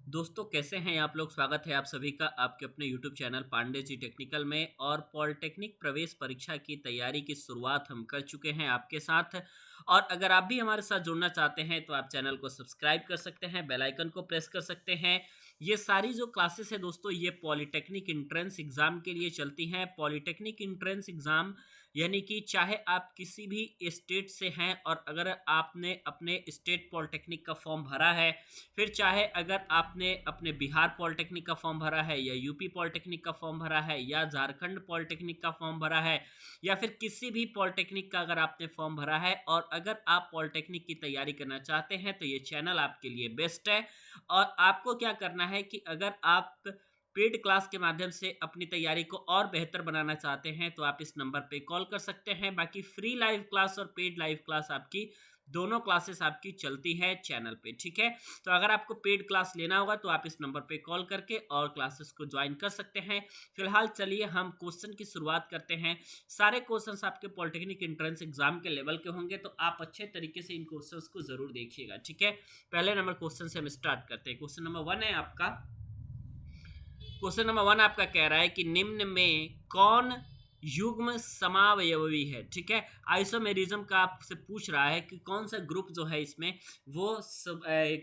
दोस्तों कैसे हैं आप लोग। स्वागत है आप सभी का आपके अपने YouTube channel Pandey ji technical में। और पॉलिटेक्निक प्रवेश परीक्षा की तैयारी की शुरुआत हम कर चुके हैं आपके साथ। और अगर आप भी हमारे साथ जुड़ना चाहते हैं तो आप चैनल को सब्सक्राइब कर सकते हैं, बेल आइकन को प्रेस कर सकते हैं। ये सारी जो क्लासेस है दोस्तों, ये पॉलिटेक्निक एंट्रेंस एग्जाम के लिए चलती हैं। पॉलिटेक्निक एंट्रेंस एग्जाम यानी कि चाहे आप किसी भी स्टेट से हैं और अगर आपने अपने स्टेट पॉलिटेक्निक का फॉर्म भरा है, फिर चाहे अगर आपने अपने बिहार पॉलिटेक्निक का फॉर्म भरा है या यूपी पॉलिटेक्निक का फॉर्म भरा है या झारखंड पॉलिटेक्निक का फॉर्म भरा है या फिर किसी भी पॉलिटेक्निक का अगर आपने फॉर्म भरा है और अगर आप पॉलिटेक्निक की तैयारी करना चाहते हैं तो ये चैनल आपके लिए बेस्ट है। और आपको क्या करना है कि अगर आप पेड क्लास के माध्यम से अपनी तैयारी को और बेहतर बनाना चाहते हैं तो आप इस नंबर पे कॉल कर सकते हैं। बाकी फ्री लाइव क्लास और पेड लाइव क्लास आपकी दोनों क्लासेस आपकी चलती है चैनल पे, ठीक है। तो अगर आपको पेड क्लास लेना होगा तो आप इस नंबर पे कॉल करके और क्लासेस को ज्वाइन कर सकते हैं। फिलहाल चलिए हम क्वेश्चन की शुरुआत करते हैं। सारे क्वेश्चंस आपके पॉलिटेक्निक एंट्रेंस एग्जाम के लेवल के होंगे तो आप अच्छे तरीके से इन क्वेश्चंस को जरूर देखिएगा, ठीक है। पहले नंबर क्वेश्चन से हम स्टार्ट करते हैं। क्वेश्चन नंबर 1 है आपका। क्वेश्चन नंबर 1 आपका कह रहा है कि निम्न में कौन युग्म समावयवी है, ठीक है। आइसोमेरिज्म का आपसे पूछ रहा है कि कौन सा ग्रुप जो है इसमें वो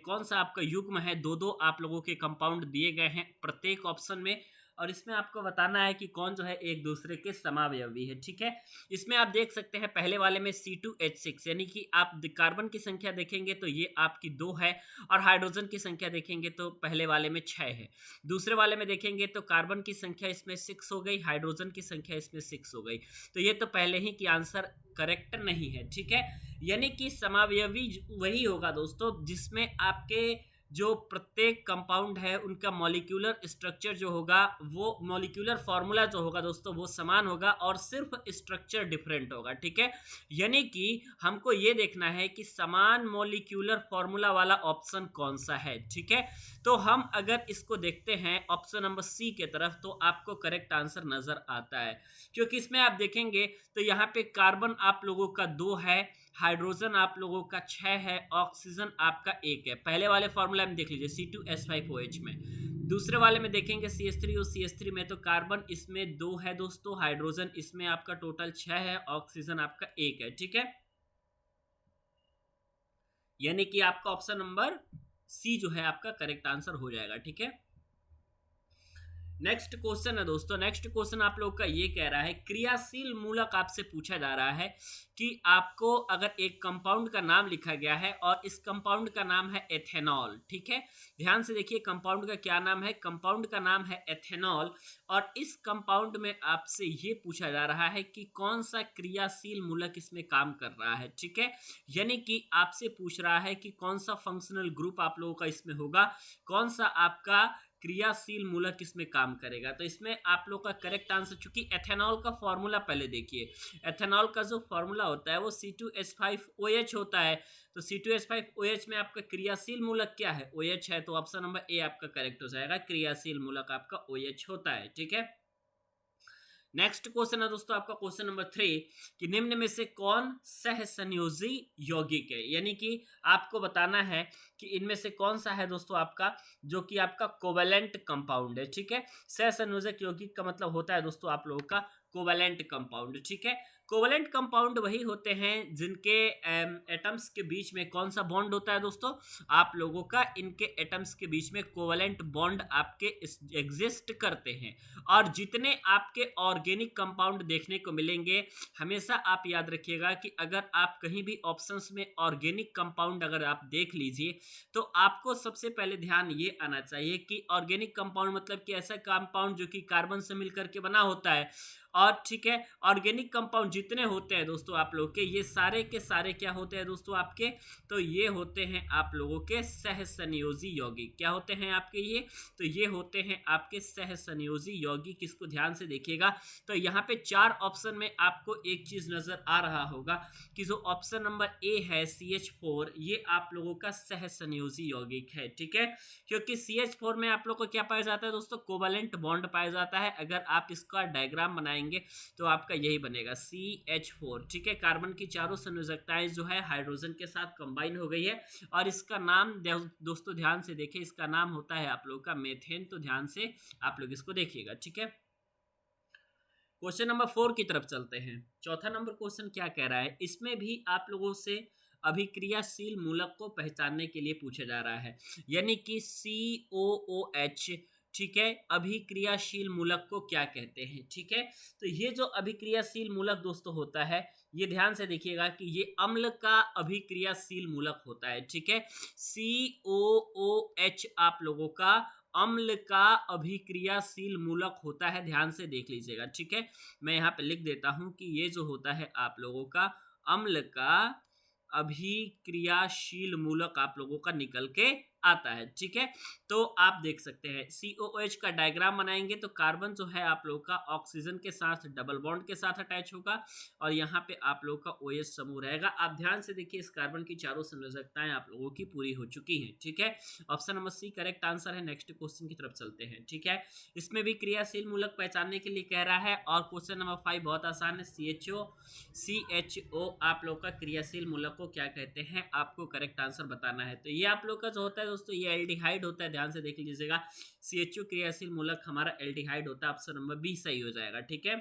कौन सा आपका युग्म है। दो दो आप लोगों के कंपाउंड दिए गए हैं प्रत्येक ऑप्शन में और इसमें आपको बताना है कि कौन जो है एक दूसरे के समावयवी है, ठीक है। इसमें आप देख सकते हैं पहले वाले में C2H6 यानी कि आप कार्बन की संख्या देखेंगे तो ये आपकी 2 है और हाइड्रोजन की संख्या देखेंगे तो पहले वाले में 6 है। दूसरे वाले में देखेंगे तो कार्बन की संख्या इसमें 6 हो गई, हाइड्रोजन की संख्या इसमें 6 हो गई। तो ये तो पहले ही की आंसर करेक्ट नहीं है, ठीक है। यानी कि समावयवी वही होगा दोस्तों जिसमें आपके जो प्रत्येक कंपाउंड है उनका मॉलिक्यूलर स्ट्रक्चर जो होगा वो मॉलिक्यूलर फॉर्मूला जो होगा दोस्तों वो समान होगा और सिर्फ स्ट्रक्चर डिफरेंट होगा, ठीक है। यानी कि हमको ये देखना है कि समान मॉलिक्यूलर फॉर्मूला वाला ऑप्शन कौन सा है, ठीक है। तो हम अगर इसको देखते हैं ऑप्शन नंबर सी के तरफ तो आपको करेक्ट आंसर नजर आता है, क्योंकि इसमें आप देखेंगे तो यहाँ पे कार्बन आप लोगों का 2 है, हाइड्रोजन आप लोगों का 6 है, ऑक्सीजन आपका 1 है। पहले वाले फॉर्मूला में देख लीजिए C2H5OH में। दूसरे वाले में देखेंगे CH3 और CH3 में तो कार्बन इसमें 2 है दोस्तों, हाइड्रोजन इसमें आपका टोटल 6 है, ऑक्सीजन आपका 1 है, ठीक है। यानी कि आपका ऑप्शन नंबर सी जो है आपका करेक्ट आंसर हो जाएगा, ठीक है। नेक्स्ट क्वेश्चन है दोस्तों। नेक्स्ट क्वेश्चन आप लोग का ये कह रहा है क्रियाशील मूलक आपसे पूछा जा रहा है कि आपको अगर एक कंपाउंड का नाम लिखा गया है और इस कंपाउंड का नाम है एथेनॉल, ठीक है। ध्यान से देखिए कंपाउंड का क्या नाम है। कंपाउंड का नाम है एथेनॉल और इस कंपाउंड में आपसे ये पूछा जा रहा है कि कौन सा क्रियाशील मूलक इसमें काम कर रहा है, ठीक है। यानी कि आपसे पूछ रहा है कि कौन सा फंक्शनल ग्रुप आप लोगों का इसमें होगा, कौन सा आपका क्रियाशील मूलक इसमें काम करेगा। तो इसमें आप लोग का करेक्ट आंसर, चूंकि एथेनॉल का फॉर्मूला पहले देखिए, एथेनॉल का जो फॉर्मूला होता है वो C2H5OH होता है। तो C2H5OH में आपका क्रियाशील मूलक क्या है, OH है। तो ऑप्शन नंबर ए आपका करेक्ट हो जाएगा, क्रियाशील मूलक आपका OH होता है, ठीक है। नेक्स्ट क्वेश्चन है दोस्तों आपका क्वेश्चन नंबर 3 कि निम्न में से कौन सहसंयोजी यौगिक है। यानी कि आपको बताना है कि इनमें से कौन सा है दोस्तों आपका जो कि आपका कोवेलेंट कंपाउंड है, ठीक है। सहसंयोजक यौगिक का मतलब होता है दोस्तों आप लोगों का कोवेलेंट कंपाउंड, ठीक है। कोवेलेंट कंपाउंड वही होते हैं जिनके एटम्स के बीच में कौन सा बॉन्ड होता है दोस्तों, आप लोगों का इनके एटम्स के बीच में कोवेलेंट बॉन्ड आपके एग्जिस्ट करते हैं। और जितने आपके ऑर्गेनिक कंपाउंड देखने को मिलेंगे, हमेशा आप याद रखिएगा कि अगर आप कहीं भी ऑप्शंस में ऑर्गेनिक कंपाउंड अगर आप देख लीजिए तो आपको सबसे पहले ध्यान ये आना चाहिए कि ऑर्गेनिक कंपाउंड मतलब कि ऐसा कंपाउंड जो कि कार्बन से मिलकर के बना होता है। और ठीक है, ऑर्गेनिक कंपाउंड जितने होते हैं दोस्तों आप लोग के, ये सारे के सारे क्या होते हैं दोस्तों आपके, तो ये होते हैं आप लोगों के सहसंयोजी यौगिक। क्या होते हैं आपके ये, तो ये होते हैं आपके सहसंयोजी यौगिक। इसको ध्यान से देखिएगा। तो यहाँ पे 4 ऑप्शन में आपको एक चीज नजर आ रहा होगा कि जो ऑप्शन नंबर ए है CH4, ये आप लोगों का सहसंयोजी यौगिक है, ठीक है। क्योंकि CH4 में आप लोग को क्या पाया जाता है दोस्तों, कोवेलेंट बॉन्ड पाया जाता है। अगर आप इसका डायग्राम बनाएंगे बनाएंगे तो आपका यही बनेगा CH4। ठीक है, कार्बन की चारों संयोजकताएं जो है हाइड्रोजन के साथ कंबाइन हो गई है और इसका नाम दोस्तों ध्यान से देखिए, इसका नाम होता है आप लोग का मेथेन। तो ध्यान से आप लोग इसको देखिएगा। ठीक है, क्वेश्चन नंबर 4 की तरफ चलते हैं। चौथा नंबर क्वेश्चन क्या कह रहा है, इसमें भी आप लोगों से अभिक्रियाशील मूलक को पहचानने के लिए पूछा जा रहा है, यानी कि COOH। ठीक है, अभिक्रियाशील मूलक को क्या कहते हैं। ठीक है, तो ये जो अभिक्रियाशील मूलक दोस्तों होता है, ये ध्यान से देखिएगा कि ये अम्ल का अभिक्रियाशील मूलक होता है। ठीक है, COOH आप लोगों का अम्ल का अभिक्रियाशील मूलक होता है। ध्यान से देख लीजिएगा। ठीक है, मैं यहाँ पे लिख देता हूं कि ये जो होता है आप लोगों का अम्ल का अभिक्रियाशील मूलक आप लोगों का निकल के आता है। ठीक है, तो आप देख सकते हैं COOH का डायग्राम बनाएंगे तो कार्बन जो है आप लोगों का ऑक्सीजन के साथ डबल बॉन्ड के साथ अटैच होगा और यहाँ पे आप लोगों का OH समूह रहेगा। आप ध्यान से देखिए, इस कार्बन की चारों संयोजकताएं आप लोगों की पूरी हो चुकी हैं। ठीक है, option number C correct answer है। नेक्स्ट क्वेश्चन की तरफ चलते हैं। ठीक है, इसमें भी क्रियाशील मूलक पहचानने के लिए कह रहा है और क्वेश्चन नंबर 5 बहुत आसान है। CHO आप लोग का क्रियाशील मूलक को क्या कहते हैं, आपको करेक्ट आंसर बताना है। तो ये आप लोग का जो होता है दोस्तों, ये एल्डिहाइड होता है। ध्यान से देख लीजिएगा, CHO क्रियाशील मूलक हमारा एल्डिहाइड होता है। ऑप्शन नंबर B सही हो जाएगा। ठीक है,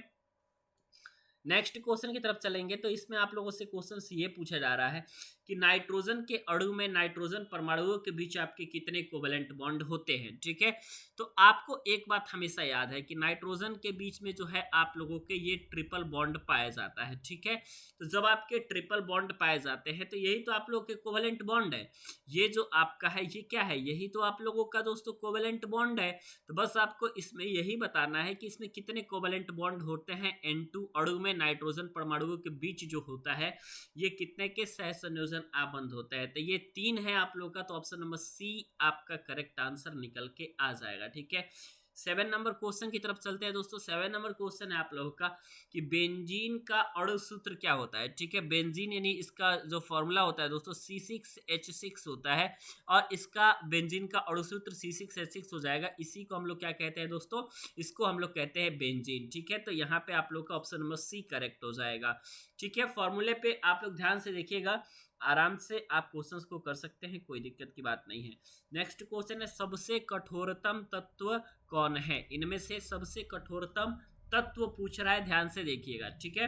नेक्स्ट क्वेश्चन की तरफ चलेंगे तो इसमें आप लोगों से क्वेश्चन ये पूछा जा रहा है कि नाइट्रोजन के अणु में नाइट्रोजन परमाणुओं के बीच आपके कितने कोवेलेंट बॉन्ड होते हैं। ठीक है, तो आपको एक बात हमेशा याद है कि नाइट्रोजन के बीच में जो है आप लोगों के ये ट्रिपल बॉन्ड पाया जाता है। ठीक है, तो जब आपके ट्रिपल बॉन्ड पाए जाते हैं तो यही तो आप लोगों के कोवेलेंट बॉन्ड है। ये जो आपका है ये क्या है, यही तो आप लोगों का दोस्तों कोवेलेंट बॉन्ड है। तो बस आपको इसमें यही बताना है कि इसमें कितने कोवेलेंट बॉन्ड होते हैं। N2 अणु में नाइट्रोजन परमाणुओं के बीच जो होता है ये कितने के सह संयोजन आबंध होता है। तो ये 3 है आप लोग का। तो ऑप्शन नंबर C आपका करेक्ट आंसर निकल के आ जाएगा। ठीक है, 7 नंबर क्वेश्चन की तरफ चलते हैं दोस्तों। 7 नंबर क्वेश्चन है आप लोगों का कि बेंजीन का अणु सूत्र क्या होता है। ठीक है, बेंजीन यानी इसका जो फॉर्मूला होता है दोस्तों C6H6 होता है और इसका बेंजीन का अणु सूत्र C6H6 हो जाएगा। इसी को हम लोग क्या कहते हैं दोस्तों, इसको हम लोग कहते हैं बेंजीन। ठीक है, तो यहाँ पे आप लोग का ऑप्शन नंबर C करेक्ट हो जाएगा। ठीक है, फॉर्मूले पे आप लोग ध्यान से देखिएगा, आराम से आप क्वेश्चंस को कर सकते हैं, कोई दिक्कत की बात नहीं है। नेक्स्ट क्वेश्चन है सबसे कठोरतम तत्व कौन है। इनमें से सबसे कठोरतम तत्व पूछ रहा है, ध्यान से देखिएगा। ठीक है,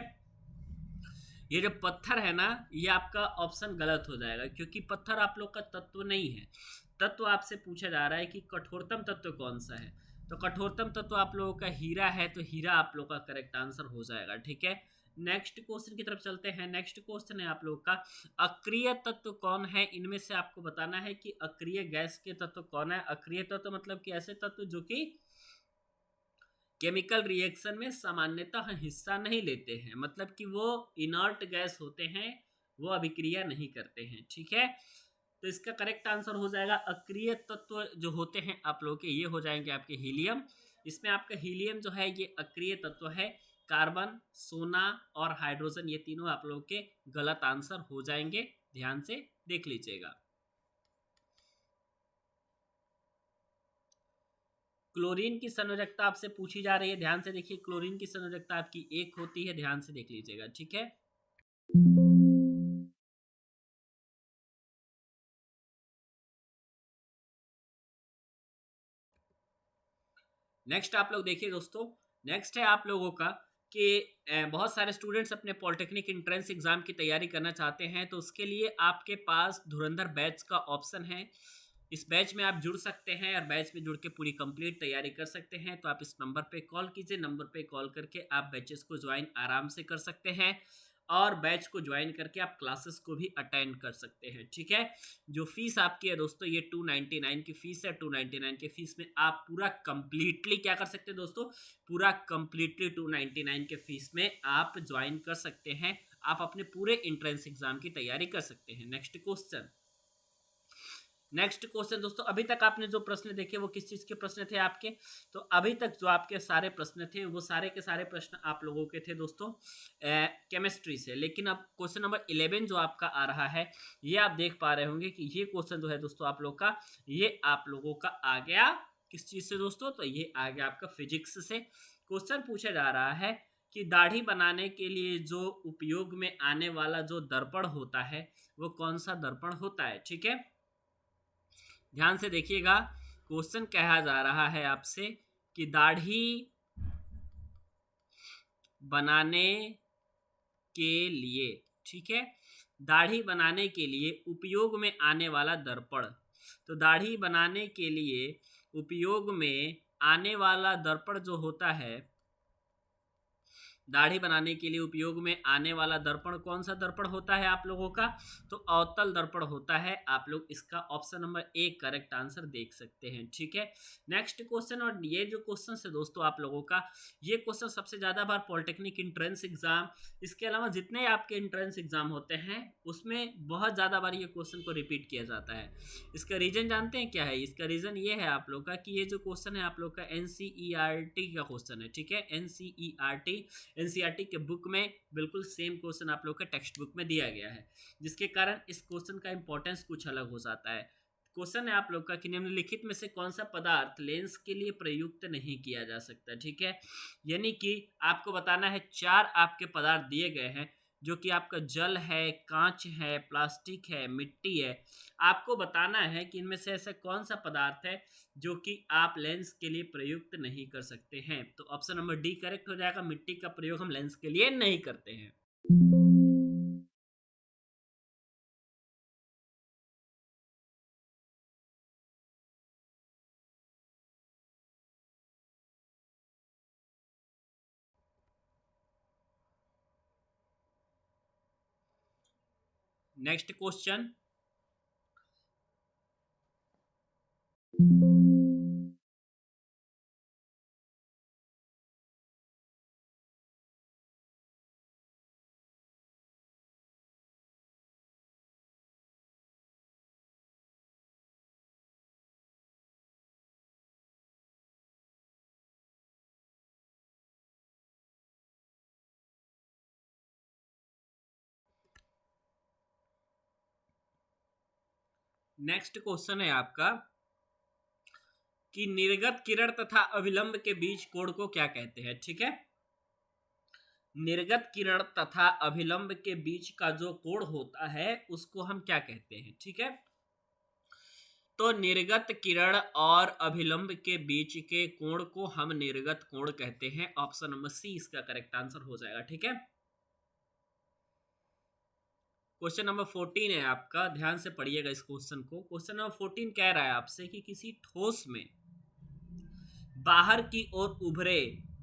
ये जो पत्थर है ना, ये आपका ऑप्शन गलत हो जाएगा क्योंकि पत्थर आप लोग का तत्व नहीं है। तत्व आपसे पूछा जा रहा है कि कठोरतम तत्व कौन सा है। तो कठोरतम तत्व आप लोगों का हीरा है, तो हीरा आप लोग का करेक्ट आंसर हो जाएगा। ठीक है, नेक्स्ट क्वेश्चन की तरफ चलते हैं। नेक्स्ट क्वेश्चन है आप लोग का अक्रिय तत्व कौन है। इनमें से आपको बताना है कि अक्रिय गैस के तत्व कौन है। अक्रिय तत्व मतलब कि ऐसे तत्व जो कि केमिकल रिएक्शन में सामान्यतः हिस्सा नहीं लेते हैं, मतलब कि वो इनर्ट गैस होते हैं, वो अभिक्रिया नहीं करते हैं। ठीक है, तो इसका करेक्ट आंसर हो जाएगा अक्रिय तत्व जो होते हैं आप लोगों के, ये हो जाएंगे आपके हीलियम। इसमें आपका हीलियम जो है ये अक्रिय तत्व है। कार्बन, सोना और हाइड्रोजन ये तीनों आप लोगों के गलत आंसर हो जाएंगे। ध्यान से देख लीजिएगा। क्लोरीन की संयोजकता आपसे पूछी जा रही है, ध्यान से देखिए। क्लोरीन की संयोजकता आपकी 1 होती है, ध्यान से देख लीजिएगा। ठीक है, नेक्स्ट आप लोग देखिए दोस्तों। नेक्स्ट है आप लोगों का कि बहुत सारे स्टूडेंट्स अपने पॉलिटेक्निक एंट्रेंस एग्जाम की तैयारी करना चाहते हैं, तो उसके लिए आपके पास धुरंधर बैच का ऑप्शन है। इस बैच में आप जुड़ सकते हैं और बैच में जुड़ के पूरी कंप्लीट तैयारी कर सकते हैं। तो आप इस नंबर पे कॉल कीजिए, नंबर पे कॉल करके आप बैचेस को ज्वाइन आराम से कर सकते हैं और बैच को ज्वाइन करके आप क्लासेस को भी अटेंड कर सकते हैं। ठीक है, जो फीस आपकी है दोस्तों ये 299 की फीस है। 299 की फीस में आप पूरा कंप्लीटली क्या कर सकते हैं दोस्तों, पूरा कंप्लीटली 299 के फीस में आप ज्वाइन कर सकते हैं। आप अपने पूरे एंट्रेंस एग्जाम की तैयारी कर सकते हैं। Next question. नेक्स्ट क्वेश्चन दोस्तों, अभी तक आपने जो प्रश्न देखे वो किस चीज के प्रश्न थे आपके, तो अभी तक जो आपके सारे प्रश्न थे वो सारे के सारे प्रश्न आप लोगों के थे दोस्तों केमिस्ट्री से। लेकिन अब क्वेश्चन नंबर 11 जो आपका आ रहा है, ये आप देख पा रहे होंगे कि ये क्वेश्चन जो है दोस्तों आप लोग का, ये आप लोगों का आ गया किस चीज से दोस्तों, तो ये आ गया आपका फिजिक्स से। क्वेश्चन पूछा जा रहा है कि दाढ़ी बनाने के लिए जो उपयोग में आने वाला जो दर्पण होता है वो कौन सा दर्पण होता है। ठीक है, ध्यान से देखिएगा। क्वेश्चन कहा जा रहा है आपसे कि दाढ़ी बनाने के लिए, ठीक है, दाढ़ी बनाने के लिए उपयोग में आने वाला दर्पण। तो दाढ़ी बनाने के लिए उपयोग में आने वाला दर्पण जो होता है, दाढ़ी बनाने के लिए उपयोग में आने वाला दर्पण कौन सा दर्पण होता है आप लोगों का? तो अवतल दर्पण होता है। आप लोग इसका option number A correct answer देख सकते हैं। ठीक है, नेक्स्ट क्वेश्चन। और ये जो क्वेश्चन है दोस्तों आप लोगों का, ये क्वेश्चन सबसे ज्यादा बार पॉलिटेक्निक एंट्रेंस एग्जाम, इसके अलावा जितने आपके एंट्रेंस एग्जाम होते हैं उसमें बहुत ज्यादा बार ये क्वेश्चन को रिपीट किया जाता है। इसका रीजन जानते हैं क्या है? इसका रीजन ये है आप लोग का कि ये जो क्वेश्चन है आप लोग का एनसीईआरटी का क्वेश्चन है। ठीक है, एनसीईआरटी के बुक में बिल्कुल सेम क्वेश्चन आप लोग के टेक्स्ट बुक में दिया गया है, जिसके कारण इस क्वेश्चन का इंपॉर्टेंस कुछ अलग हो जाता है। क्वेश्चन है आप लोग का कि निम्नलिखित में से कौन सा पदार्थ लेंस के लिए प्रयुक्त नहीं किया जा सकता। ठीक है, यानी कि आपको बताना है 4 आपके पदार्थ दिए गए हैं, जो कि आपका जल है, कांच है, प्लास्टिक है, मिट्टी है। आपको बताना है कि इनमें से ऐसा कौन सा पदार्थ है जो कि आप लेंस के लिए प्रयुक्त नहीं कर सकते हैं। तो ऑप्शन नंबर डी करेक्ट हो जाएगा, मिट्टी का प्रयोग हम लेंस के लिए नहीं करते हैं। नेक्स्ट क्वेश्चन, नेक्स्ट क्वेश्चन है आपका कि निर्गत किरण तथा अभिलंब के बीच कोण को क्या कहते हैं। ठीक है, निर्गत किरण तथा अभिलंब के बीच का जो कोण होता है उसको हम क्या कहते हैं। ठीक है, तो निर्गत किरण और अभिलंब के बीच के कोण को हम निर्गत कोण कहते हैं। ऑप्शन नंबर सी इसका करेक्ट आंसर हो जाएगा। ठीक है, क्वेश्चन नंबर 14 है आपका, ध्यान से पढ़िएगा इस क्वेश्चन को। क्वेश्चन नंबर 14 कह रहा है आपसे कि किसी ठोस में बाहर की ओर उभरे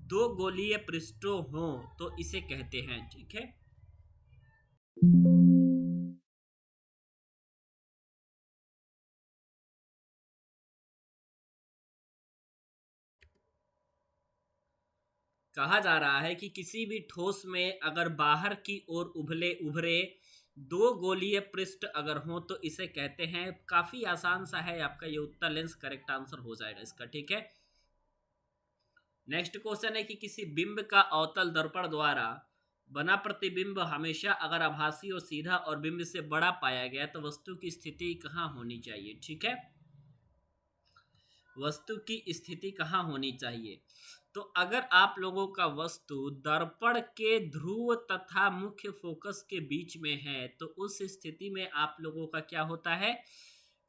2 गोलीय पृष्ठों हो तो इसे कहते हैं। ठीक है, कहा जा रहा है कि किसी भी ठोस में अगर बाहर की ओर उभले उभरे 2 गोलीय पृष्ठ अगर हो तो इसे कहते हैं। काफी आसान सा है आपका ये उत्तर, लेंस करेक्ट आंसर हो जाएगा इसका। ठीक है, नेक्स्ट क्वेश्चन है कि किसी बिंब का अवतल दर्पण द्वारा बना प्रतिबिंब हमेशा अगर आभासी और सीधा और बिंब से बड़ा पाया गया तो वस्तु की स्थिति कहाँ होनी चाहिए। ठीक है, वस्तु की स्थिति कहाँ होनी चाहिए? तो अगर आप लोगों का वस्तु दर्पण के ध्रुव तथा मुख्य फोकस के बीच में है तो उस स्थिति में आप लोगों का क्या होता है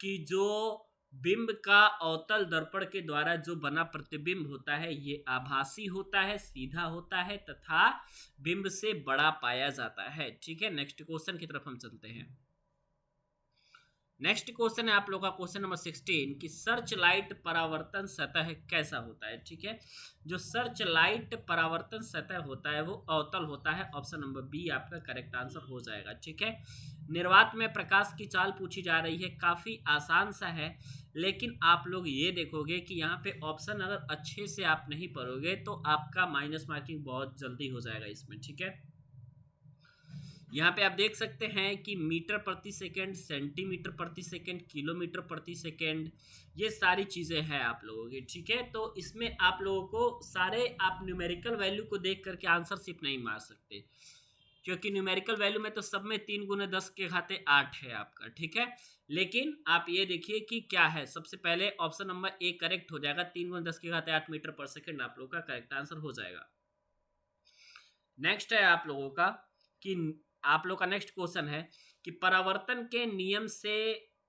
कि जो बिंब का अवतल दर्पण के द्वारा जो बना प्रतिबिंब होता है ये आभासी होता है, सीधा होता है तथा बिंब से बड़ा पाया जाता है। ठीक है, नेक्स्ट क्वेश्चन की तरफ हम चलते हैं। नेक्स्ट क्वेश्चन है आप लोग का क्वेश्चन नंबर 16 कि सर्च लाइट परावर्तन सतह कैसा होता है। ठीक है, जो सर्च लाइट परावर्तन सतह होता है वो अवतल होता है। ऑप्शन नंबर बी आपका करेक्ट आंसर हो जाएगा। ठीक है, निर्वात में प्रकाश की चाल पूछी जा रही है, काफी आसान सा है, लेकिन आप लोग ये देखोगे कि यहाँ पे ऑप्शन अगर अच्छे से आप नहीं पढ़ोगे तो आपका माइनस मार्किंग बहुत जल्दी हो जाएगा इसमें। ठीक है, यहाँ पे आप देख सकते हैं कि मीटर प्रति सेकंड, सेंटीमीटर प्रति सेकंड, किलोमीटर प्रति सेकंड, ये सारी चीज़ें हैं आप लोगों की। ठीक है, तो इसमें आप लोगों को सारे आप न्यूमेरिकल वैल्यू को देख करके आंसर सिर्फ नहीं मार सकते, क्योंकि न्यूमेरिकल वैल्यू में तो सब में 3 गुने 10 के घाते 8 है आपका। ठीक है, लेकिन आप ये देखिए कि क्या है। सबसे पहले ऑप्शन नंबर ए करेक्ट हो जाएगा, 3 गुने 10 के घाते 8 मीटर पर सेकंड आप लोग का करेक्ट आंसर हो जाएगा। नेक्स्ट है आप लोगों का कि आप लोग का नेक्स्ट क्वेश्चन है कि परावर्तन के नियम से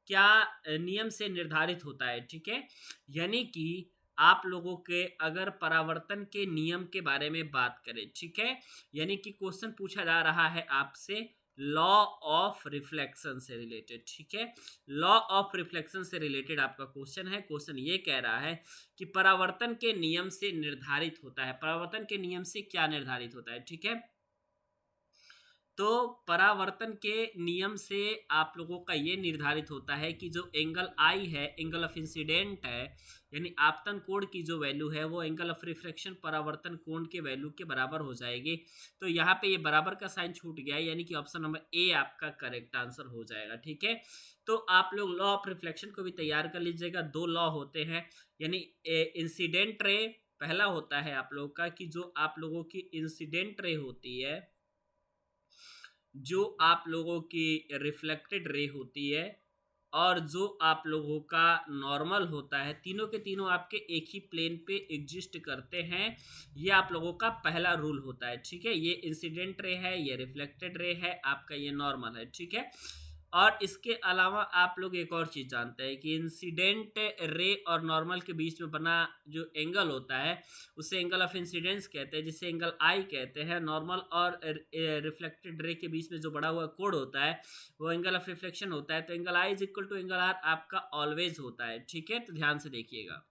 क्या नियम से निर्धारित होता है। ठीक है, यानी कि आप लोगों के अगर परावर्तन के नियम के बारे में बात करें, ठीक है, यानी कि क्वेश्चन पूछा जा रहा है आपसे लॉ ऑफ रिफ्लेक्शन से रिलेटेड। ठीक है, लॉ ऑफ रिफ्लेक्शन से रिलेटेड आपका क्वेश्चन है। क्वेश्चन ये कह रहा है कि परावर्तन के नियम से निर्धारित होता है। परावर्तन के नियम से क्या निर्धारित होता है? ठीक है, तो परावर्तन के नियम से आप लोगों का ये निर्धारित होता है कि जो एंगल आई है, एंगल ऑफ इंसिडेंट है, यानी आपतन कोण की जो वैल्यू है वो एंगल ऑफ रिफ्रैक्शन परावर्तन कोण के वैल्यू के बराबर हो जाएगी। तो यहाँ पे ये बराबर का साइन छूट गया है, यानी कि ऑप्शन नंबर ए आपका करेक्ट आंसर हो जाएगा। ठीक है, तो आप लोग लॉ ऑफ रिफ्लेक्शन को भी तैयार कर लीजिएगा। दो लॉ होते हैं, यानी इंसिडेंट रे पहला होता है आप लोगों का कि जो आप लोगों की इंसिडेंट रे होती है, जो आप लोगों की रिफ्लेक्टेड रे होती है, और जो आप लोगों का नॉर्मल होता है, तीनों के तीनों आपके एक ही प्लेन पे एग्जिस्ट करते हैं। ये आप लोगों का पहला रूल होता है। ठीक है, ये इंसिडेंट रे है, ये रिफ्लेक्टेड रे है, आपका ये नॉर्मल है। ठीक है, और इसके अलावा आप लोग एक और चीज़ जानते हैं कि इंसिडेंट रे और नॉर्मल के बीच में बना जो एंगल होता है उसे एंगल ऑफ इंसिडेंस कहते हैं, जिसे एंगल आई कहते हैं। नॉर्मल और रिफ्लेक्टेड रे के बीच में जो बड़ा हुआ कोण होता है वो एंगल ऑफ रिफ्लेक्शन होता है। तो angle i is equal to angle r आपका ऑलवेज होता है। ठीक है, तो ध्यान से देखिएगा।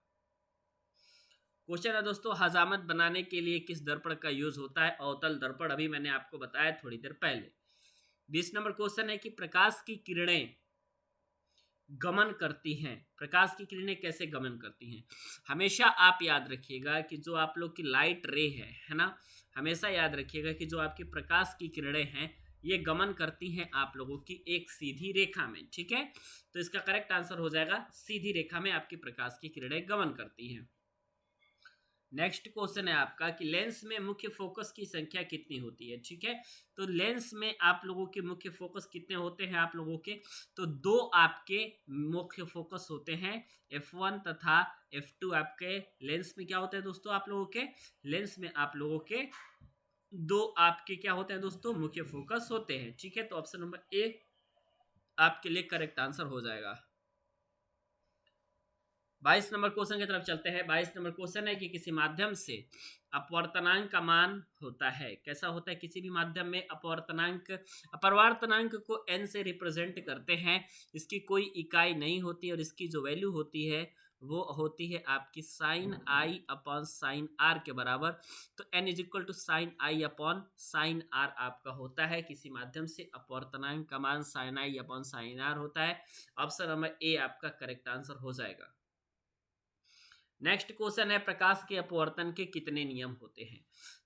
क्वेश्चन है दोस्तों, हजामत बनाने के लिए किस दर्पण का यूज होता है? अवतल दर्पण, अभी मैंने आपको बताया थोड़ी देर पहले। 20 नंबर क्वेश्चन है कि प्रकाश की किरणें गमन करती हैं। प्रकाश की किरणें कैसे गमन करती हैं? हमेशा आप याद रखिएगा कि जो आप लोग की लाइट रे है ना, हमेशा याद रखिएगा कि जो आपकी प्रकाश की किरणें हैं ये गमन करती हैं आप लोगों की एक सीधी रेखा में। ठीक है, तो इसका करेक्ट आंसर हो जाएगा सीधी रेखा में आपकी प्रकाश की किरणें गमन करती हैं। नेक्स्ट क्वेश्चन है आपका कि लेंस में मुख्य फोकस की संख्या कितनी होती है? ठीक है, तो लेंस में आप लोगों के मुख्य फोकस कितने होते हैं? आप लोगों के तो दो आपके मुख्य फोकस होते हैं, F1 तथा F2। आपके लेंस में क्या होता है दोस्तों? आप लोगों के लेंस में आप लोगों के दो आपके क्या होते हैं दोस्तों? मुख्य फोकस होते हैं। ठीक है, तो ऑप्शन नंबर ए आपके लिए करेक्ट आंसर हो जाएगा। 22 नंबर क्वेश्चन की तरफ चलते हैं। 22 नंबर क्वेश्चन है कि किसी माध्यम से अपवर्तनांक का मान होता है। कैसा होता है? किसी भी माध्यम में अपवर्तनांक, अपवर्तनांक को n से रिप्रेजेंट करते हैं। इसकी कोई इकाई नहीं होती और इसकी जो वैल्यू होती है वो होती है आपकी sine i upon sine r के बराबर। तो n is equal to sine i upon sine r आपका होता है। किसी माध्यम से अपवर्तनांक का मान sine i upon sine r होता है। ऑप्शन नंबर ए आपका करेक्ट आंसर हो जाएगा। नेक्स्ट क्वेश्चन है प्रकाश के अपवर्तन के कितने नियम होते हैं?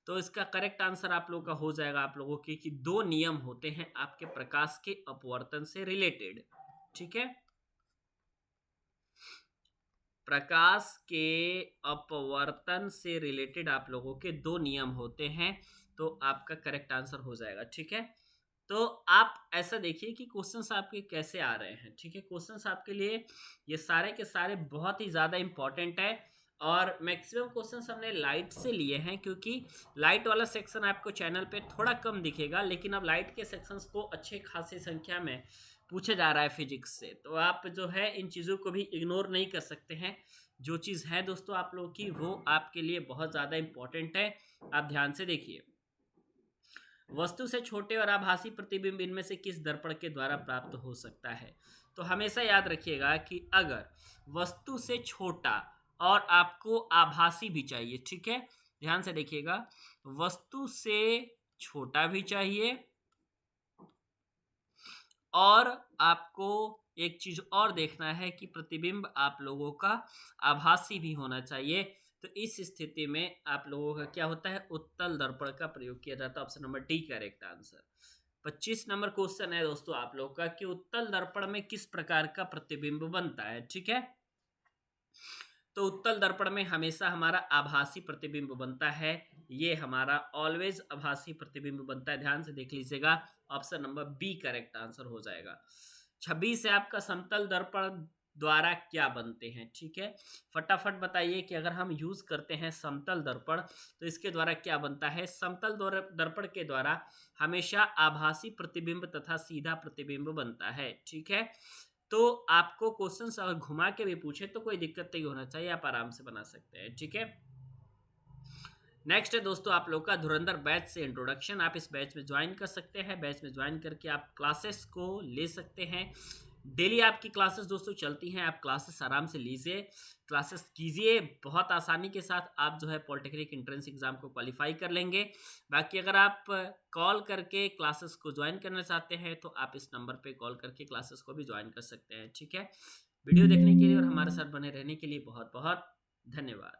तो इसका करेक्ट आंसर आप लोगों का हो जाएगा आप लोगों के कि दो नियम होते हैं आपके प्रकाश के अपवर्तन से रिलेटेड। ठीक है, प्रकाश के अपवर्तन से रिलेटेड आप लोगों के दो नियम होते हैं, तो आपका करेक्ट आंसर हो जाएगा। ठीक है, तो आप ऐसा देखिए कि क्वेश्चंस आपके कैसे आ रहे हैं। ठीक है, क्वेश्चंस आपके लिए ये सारे के सारे बहुत ही ज़्यादा इंपॉर्टेंट है, और मैक्सिमम क्वेश्चंस हमने लाइट से लिए हैं क्योंकि लाइट वाला सेक्शन आपको चैनल पे थोड़ा कम दिखेगा, लेकिन अब लाइट के सेक्शंस को अच्छे खासी संख्या में पूछा जा रहा है फिजिक्स से। तो आप जो है इन चीज़ों को भी इग्नोर नहीं कर सकते हैं। जो चीज़ है दोस्तों आप लोगों की वो आपके लिए बहुत ज़्यादा इंपॉर्टेंट है। आप ध्यान से देखिए। वस्तु से छोटे और आभासी प्रतिबिंब इनमें से किस दर्पण के द्वारा प्राप्त हो सकता है? तो हमेशा याद रखिएगा कि अगर वस्तु से छोटा और आपको आभासी भी चाहिए, ठीक है, ध्यान से देखिएगा, वस्तु से छोटा भी चाहिए और आपको एक चीज और देखना है कि प्रतिबिंब आप लोगों का आभासी भी होना चाहिए। तो इस स्थिति में आप लोगों का क्या होता है? उत्तल दर्पण का प्रयोग किया जाता है। Option number D correct answer. 25 number question है दोस्तों आप लोग का कि उत्तल दर्पण में किस प्रकार का प्रतिबिंब बनता है। ठीक है, तो उत्तल दर्पण में हमेशा हमारा आभासी प्रतिबिंब बनता है। ये हमारा ऑलवेज आभासी प्रतिबिंब बनता है। ध्यान से देख लीजिएगा, option number B correct answer हो जाएगा। 26 है आपका समतल दर्पण द्वारा क्या बनते हैं। ठीक है, फटाफट बताइए कि अगर हम यूज करते हैं समतल दर्पण तो इसके द्वारा क्या बनता है। समतल दर्पण के द्वारा हमेशा आभासी प्रतिबिंब तथा सीधा प्रतिबिंब बनता है। ठीक है, तो आपको क्वेश्चन अगर घुमा के भी पूछे तो कोई दिक्कत नहीं होना चाहिए, आप आराम से बना सकते हैं। ठीक है, नेक्स्ट है दोस्तों आप लोग का धुरंधर बैच से इंट्रोडक्शन। आप इस बैच में ज्वाइन कर सकते हैं। बैच में ज्वाइन करके आप क्लासेस को ले सकते हैं। डेली आपकी क्लासेस दोस्तों चलती हैं, आप क्लासेस आराम से लीजिए, क्लासेस कीजिए, बहुत आसानी के साथ आप जो है पॉलिटेक्निक एंट्रेंस एग्जाम को क्वालिफाई कर लेंगे। बाकी अगर आप कॉल करके क्लासेस को ज्वाइन करना चाहते हैं तो आप इस नंबर पे कॉल करके क्लासेस को भी ज्वाइन कर सकते हैं। ठीक है, वीडियो देखने के लिए और हमारे साथ बने रहने के लिए बहुत बहुत धन्यवाद।